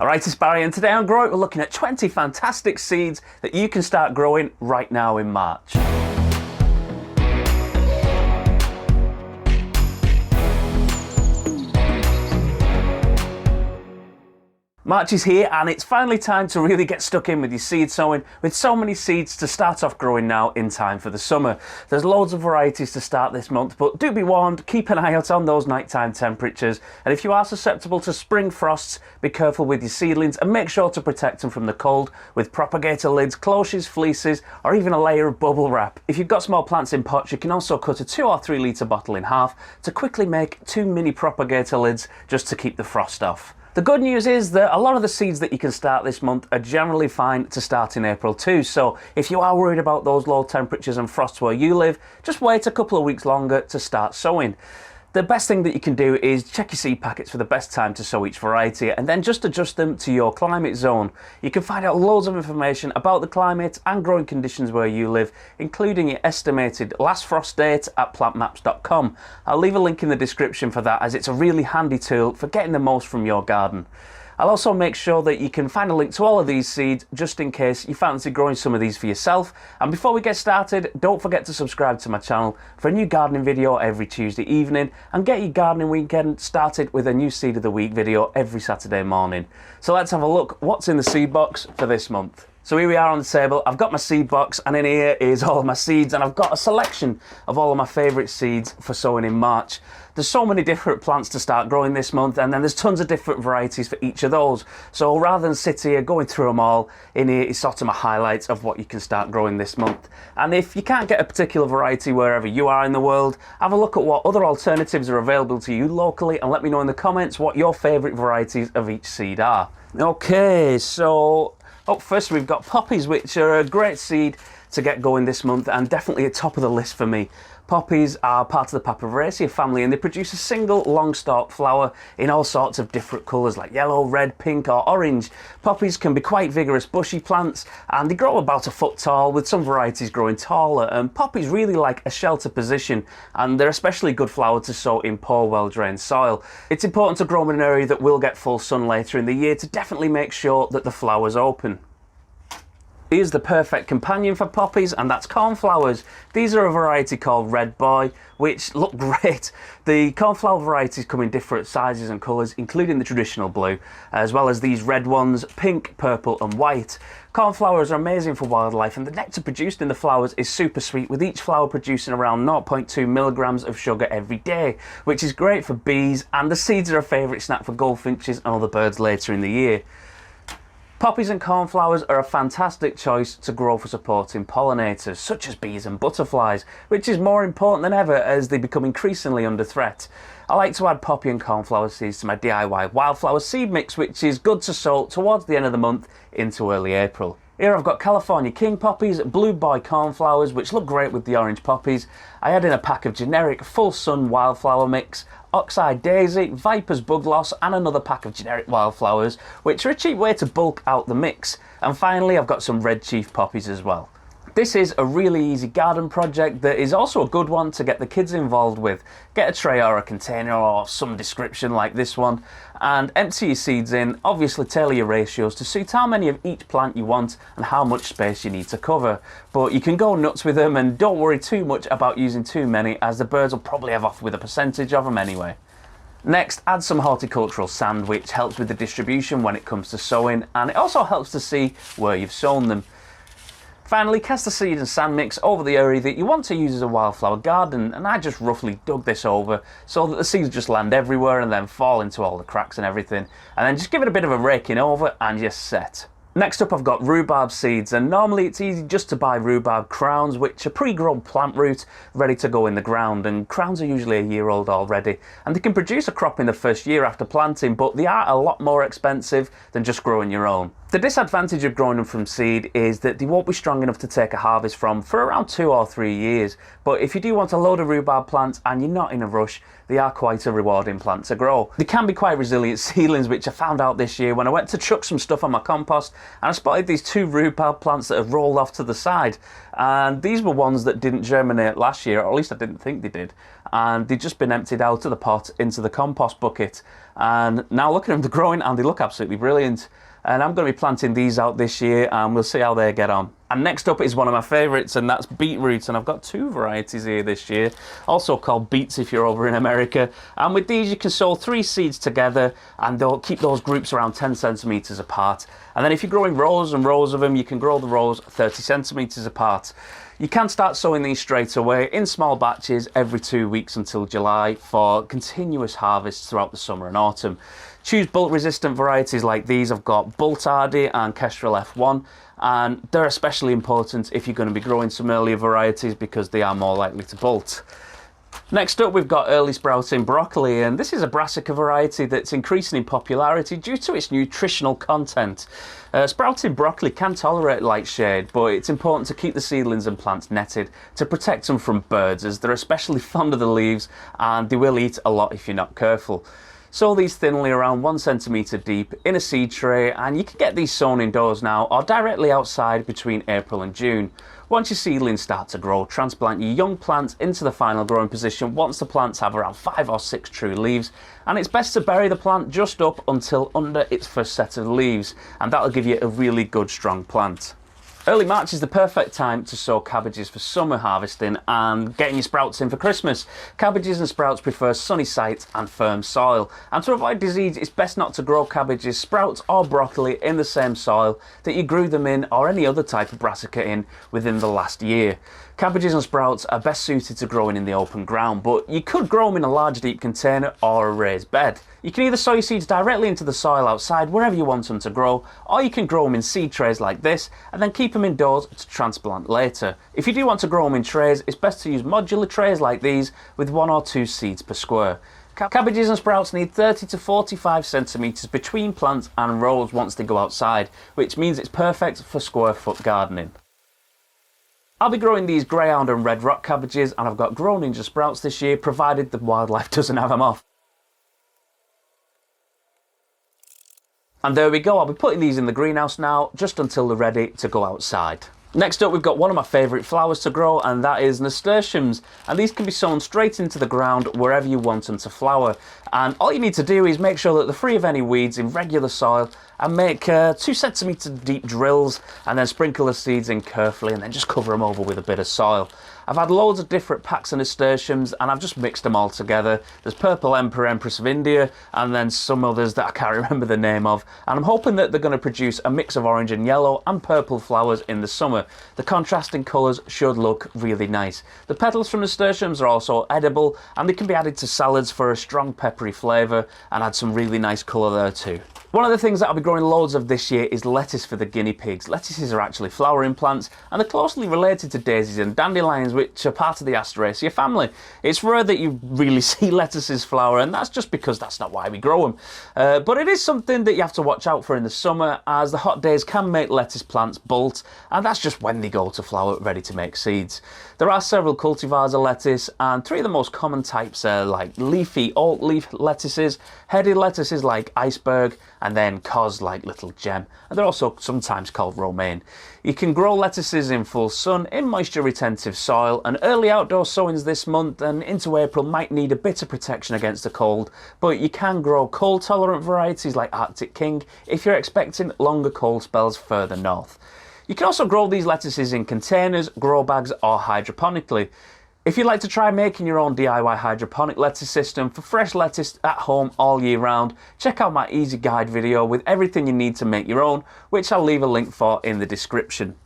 Alright, it's Barry, and today on Grow It we're looking at 20 fantastic seeds that you can start growing right now in March. March is here and it's finally time to really get stuck in with your seed sowing, with so many seeds to start off growing now in time for the summer. There's loads of varieties to start this month, but do be warned, keep an eye out on those nighttime temperatures, and if you are susceptible to spring frosts, be careful with your seedlings and make sure to protect them from the cold with propagator lids, cloches, fleeces, or even a layer of bubble wrap. If you've got small plants in pots, you can also cut a 2 or 3 litre bottle in half to quickly make 2 mini propagator lids just to keep the frost off. The good news is that a lot of the seeds that you can start this month are generally fine to start in April too, so if you are worried about those low temperatures and frosts where you live, just wait a couple of weeks longer to start sowing. The best thing that you can do is check your seed packets for the best time to sow each variety and then just adjust them to your climate zone. You can find out loads of information about the climate and growing conditions where you live, including your estimated last frost date at plantmaps.com. I'll leave a link in the description for that, as it's a really handy tool for getting the most from your garden. I'll also make sure that you can find a link to all of these seeds just in case you fancy growing some of these for yourself. And before we get started, don't forget to subscribe to my channel for a new gardening video every Tuesday evening, and get your gardening weekend started with a new seed of the week video every Saturday morning. So let's have a look what's in the seed box for this month. So here we are on the table. I've got my seed box, and in here is all of my seeds, and I've got a selection of all of my favourite seeds for sowing in March. There's so many different plants to start growing this month, and then there's tons of different varieties for each of those. So rather than sit here going through them all, in here is sort of my highlights of what you can start growing this month. And if you can't get a particular variety wherever you are in the world, have a look at what other alternatives are available to you locally and let me know in the comments what your favourite varieties of each seed are. Okay, so up first we've got poppies, which are a great seed to get going this month and definitely at top of the list for me. Poppies are part of the Papaveraceae family, and they produce a single long stalk flower in all sorts of different colours like yellow, red, pink or orange. Poppies can be quite vigorous bushy plants, and they grow about a foot tall, with some varieties growing taller. And poppies really like a shelter position, and they're especially good flower to sow in poor, well drained soil. It's important to grow them in an area that will get full sun later in the year to definitely make sure that the flowers open. Here's the perfect companion for poppies, and that's cornflowers. These are a variety called Red Boy, which look great. The cornflower varieties come in different sizes and colours, including the traditional blue, as well as these red ones, pink, purple and white. Cornflowers are amazing for wildlife, and the nectar produced in the flowers is super sweet, with each flower producing around 0.2 milligrams of sugar every day, which is great for bees, and the seeds are a favourite snack for goldfinches and other birds later in the year. Poppies and cornflowers are a fantastic choice to grow for supporting pollinators, such as bees and butterflies, which is more important than ever as they become increasingly under threat. I like to add poppy and cornflower seeds to my DIY wildflower seed mix, which is good to sow towards the end of the month into early April. Here I've got California King poppies, Blue Boy cornflowers, which look great with the orange poppies. I add in a pack of generic full sun wildflower mix, Oxeye Daisy, Viper's Bug Loss and another pack of generic wildflowers, which are a cheap way to bulk out the mix. And finally I've got some Red Chief poppies as well. This is a really easy garden project that is also a good one to get the kids involved with. Get a tray or a container or some description like this one and empty your seeds in. Obviously tailor your ratios to suit how many of each plant you want and how much space you need to cover. But you can go nuts with them, and don't worry too much about using too many, as the birds will probably have off with a percentage of them anyway. Next, add some horticultural sand, which helps with the distribution when it comes to sowing, and it also helps to see where you've sown them. Finally, cast the seed and sand mix over the area that you want to use as a wildflower garden, and I just roughly dug this over so that the seeds just land everywhere and then fall into all the cracks and everything, and then just give it a bit of a raking over and you're set. Next up I've got rhubarb seeds, and normally it's easy just to buy rhubarb crowns, which are pre-grown plant root ready to go in the ground, and crowns are usually a year old already, and they can produce a crop in the first year after planting, but they are a lot more expensive than just growing your own. The disadvantage of growing them from seed is that they won't be strong enough to take a harvest from for around 2 or 3 years, but if you do want a load of rhubarb plants and you're not in a rush, they are quite a rewarding plant to grow. They can be quite resilient seedlings, which I found out this year when I went to chuck some stuff on my compost, and I spotted these 2 rhubarb plants that had rolled off to the side, and these were ones that didn't germinate last year, or at least I didn't think they did, and they'd just been emptied out of the pot into the compost bucket. And now look at them, they're growing and they look absolutely brilliant. And I'm going to be planting these out this year and we'll see how they get on. And next up is one of my favourites, and that's beetroot. And I've got two varieties here this year, also called beets if you're over in America. And with these you can sow 3 seeds together and they'll keep those groups around 10 centimetres apart. And then if you're growing rows and rows of them, you can grow the rows 30 centimetres apart. You can start sowing these straight away in small batches every 2 weeks until July for continuous harvests throughout the summer and autumn. Choose bolt resistant varieties like these. I've got Bolt Hardy and Kestrel F1, and they're especially important if you're going to be growing some earlier varieties because they are more likely to bolt. Next up we've got early sprouting broccoli, and this is a brassica variety that's increasing in popularity due to its nutritional content. Sprouted broccoli can tolerate light shade, but it's important to keep the seedlings and plants netted to protect them from birds, as they're especially fond of the leaves and they will eat a lot if you're not careful. Sow these thinly around 1 centimetre deep in a seed tray, and you can get these sown indoors now or directly outside between April and June. Once your seedlings start to grow, transplant your young plants into the final growing position once the plants have around 5 or 6 true leaves, and it's best to bury the plant just up until under its first set of leaves, and that'll give you a really good strong plant. Early March is the perfect time to sow cabbages for summer harvesting and getting your sprouts in for Christmas. Cabbages and sprouts prefer sunny sites and firm soil. And to avoid disease, it's best not to grow cabbages, sprouts or broccoli in the same soil that you grew them in or any other type of brassica in within the last year. Cabbages and sprouts are best suited to growing in the open ground, but you could grow them in a large deep container or a raised bed. You can either sow your seeds directly into the soil outside wherever you want them to grow, or you can grow them in seed trays like this and then keep them indoors to transplant later. If you do want to grow them in trays, it's best to use modular trays like these with 1 or 2 seeds per square. Cabbages and sprouts need 30 to 45 centimetres between plants and rows once they go outside, which means it's perfect for square foot gardening. I'll be growing these greyhound and red rock cabbages, and I've got grow ninja sprouts this year, provided the wildlife doesn't have them off. And there we go, I'll be putting these in the greenhouse now, just until they're ready to go outside. Next up we've got one of my favourite flowers to grow, and that is nasturtiums, and these can be sown straight into the ground wherever you want them to flower. And all you need to do is make sure that they're free of any weeds in regular soil, and make 2 centimetre deep drills, and then sprinkle the seeds in carefully and then just cover them over with a bit of soil. I've had loads of different packs of nasturtiums and I've just mixed them all together. There's Purple Emperor, Empress of India, and then some others that I can't remember the name of, and I'm hoping that they're going to produce a mix of orange and yellow and purple flowers in the summer. The contrasting colours should look really nice. The petals from nasturtiums are also edible, and they can be added to salads for a strong peppery flavour and add some really nice colour there too. One of the things that I'll be growing loads of this year is lettuce for the guinea pigs. Lettuces are actually flowering plants, and they're closely related to daisies and dandelions, which are part of the Asteraceae family. It's rare that you really see lettuces flower, and that's just because that's not why we grow them. But it is something that you have to watch out for in the summer, as the hot days can make lettuce plants bolt, and that's just when they go to flower ready to make seeds. There are several cultivars of lettuce, and 3 of the most common types are like leafy oak leaf lettuces, heady lettuces like iceberg, and then cos like little gem, and they're also sometimes called romaine. You can grow lettuces in full sun in moisture retentive soil, and early outdoor sowings this month and into April might need a bit of protection against the cold, but you can grow cold tolerant varieties like Arctic King if you're expecting longer cold spells further north. You can also grow these lettuces in containers, grow bags or hydroponically. If you'd like to try making your own DIY hydroponic lettuce system for fresh lettuce at home all year round, check out my easy guide video with everything you need to make your own, which I'll leave a link for in the description.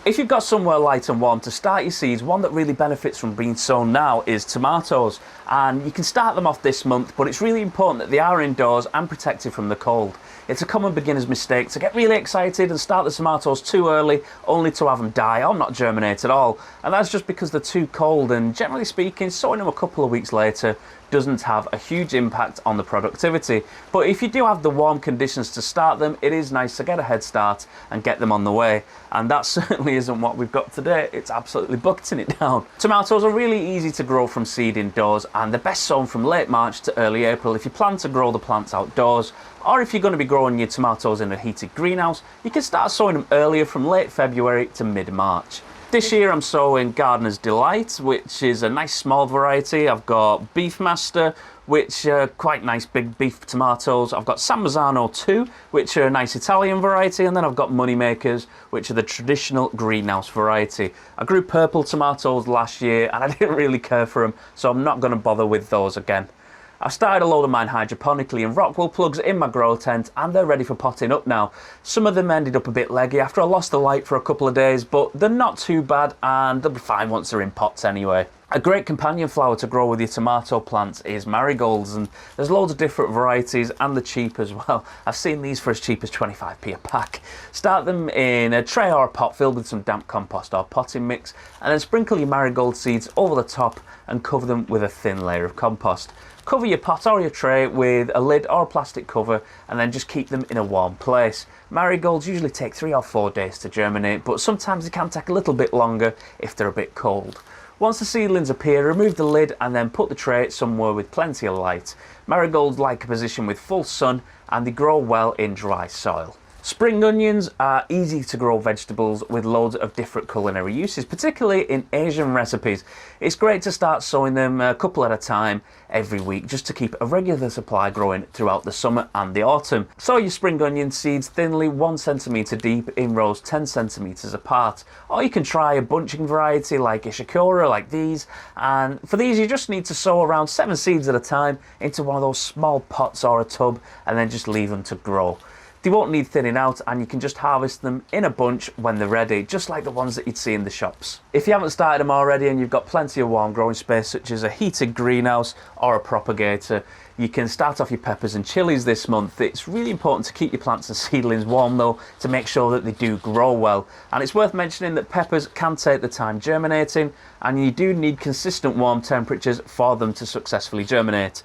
If you've got somewhere light and warm to start your seeds, one that really benefits from being sown now is tomatoes, and you can start them off this month, but it's really important that they are indoors and protected from the cold. It's a common beginner's mistake to get really excited and start the tomatoes too early, only to have them die or not germinate at all, and that's just because they're too cold, and generally speaking, sowing them a couple of weeks later doesn't have a huge impact on the productivity. But if you do have the warm conditions to start them, it is nice to get a head start and get them on the way, and that certainly isn't what we've got today. It's absolutely bucketing it down. Tomatoes are really easy to grow from seed indoors, and they're best sown from late March to early April if you plan to grow the plants outdoors, or if you're going to be growing your tomatoes in a heated greenhouse, you can start sowing them earlier from late February to mid-March. This year I'm sowing Gardener's Delight, which is a nice small variety. I've got Beefmaster, which are quite nice big beef tomatoes. I've got San Marzano 2, which are a nice Italian variety, and then I've got Moneymakers, which are the traditional greenhouse variety. I grew purple tomatoes last year and I didn't really care for them, so I'm not going to bother with those again. I've started a load of mine hydroponically in rock wool plugs in my grow tent, and they're ready for potting up now. Some of them ended up a bit leggy after I lost the light for a couple of days, but they're not too bad and they'll be fine once they're in pots anyway. A great companion flower to grow with your tomato plants is marigolds, and there's loads of different varieties and they're cheap as well. I've seen these for as cheap as 25p a pack. Start them in a tray or a pot filled with some damp compost or potting mix, and then sprinkle your marigold seeds over the top and cover them with a thin layer of compost. Cover your pot or your tray with a lid or a plastic cover and then just keep them in a warm place. Marigolds usually take 3 or 4 days to germinate, but sometimes they can take a little bit longer if they're a bit cold. Once the seedlings appear, remove the lid and then put the tray somewhere with plenty of light. Marigolds like a position with full sun and they grow well in dry soil. Spring onions are easy to grow vegetables with loads of different culinary uses, particularly in Asian recipes. It's great to start sowing them a couple at a time every week just to keep a regular supply growing throughout the summer and the autumn. Sow your spring onion seeds thinly 1 centimetre deep in rows 10 centimetres apart. Or you can try a bunching variety like Ishikura, like these, and for these you just need to sow around 7 seeds at a time into one of those small pots or a tub and then just leave them to grow. They won't need thinning out and you can just harvest them in a bunch when they're ready, just like the ones that you'd see in the shops. If you haven't started them already and you've got plenty of warm growing space such as a heated greenhouse or a propagator, you can start off your peppers and chilies this month. It's really important to keep your plants and seedlings warm though to make sure that they do grow well. And it's worth mentioning that peppers can take the time germinating and you do need consistent warm temperatures for them to successfully germinate.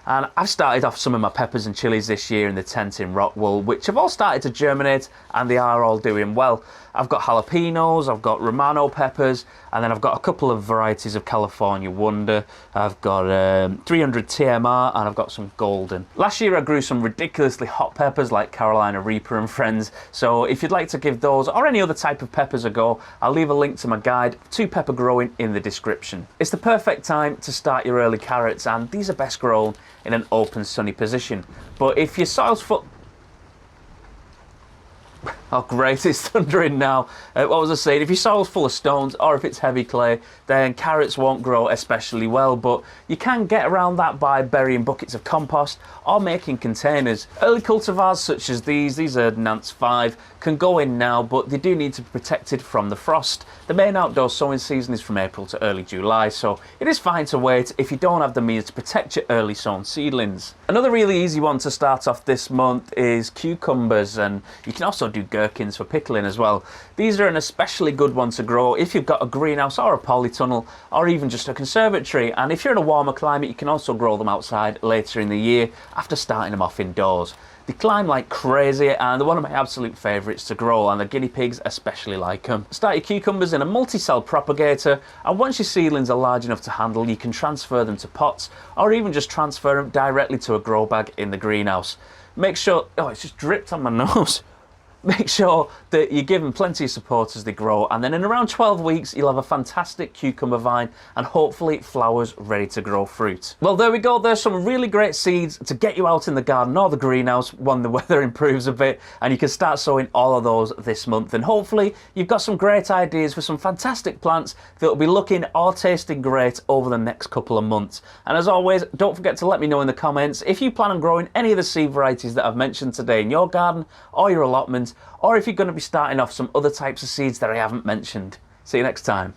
And I've started off some of my peppers and chilies this year in the tent in rock wool, which have all started to germinate and they are all doing well. I've got jalapenos, I've got Romano peppers, and then I've got a couple of varieties of California Wonder. I've got 300 TMR and I've got some golden. Last year I grew some ridiculously hot peppers like Carolina Reaper and friends, so if you'd like to give those or any other type of peppers a go, I'll leave a link to my guide to pepper growing in the description. It's the perfect time to start your early carrots and these are best grown in an open sunny position. But if your soil's full... Oh great, it's thundering now. What was I saying? If your soil's full of stones or if it's heavy clay, then carrots won't grow especially well, but you can get around that by burying buckets of compost or making containers. Early cultivars such as these are Nance 5, can go in now, but they do need to be protected from the frost. The main outdoor sowing season is from April to early July, so it is fine to wait if you don't have the means to protect your early sown seedlings. Another really easy one to start off this month is cucumbers, and you can also do gherkins for pickling as well. These are an especially good one to grow if you've got a greenhouse or a polytunnel or even just a conservatory, and if you're in a warmer climate you can also grow them outside later in the year after starting them off indoors. They climb like crazy and they're one of my absolute favourites to grow, and the guinea pigs especially like them. Start your cucumbers in a multi-cell propagator, and once your seedlings are large enough to handle you can transfer them to pots or even just transfer them directly to a grow bag in the greenhouse. Make sure... oh, it's just dripped on my nose. Make sure that you give them plenty of support as they grow, and then in around 12 weeks you'll have a fantastic cucumber vine and hopefully flowers ready to grow fruit. Well, there we go. There's some really great seeds to get you out in the garden or the greenhouse when the weather improves a bit, and you can start sowing all of those this month, and hopefully you've got some great ideas for some fantastic plants that will be looking or tasting great over the next couple of months. And as always, don't forget to let me know in the comments if you plan on growing any of the seed varieties that I've mentioned today in your garden or your allotment, or if you're going to be starting off some other types of seeds that I haven't mentioned. See you next time.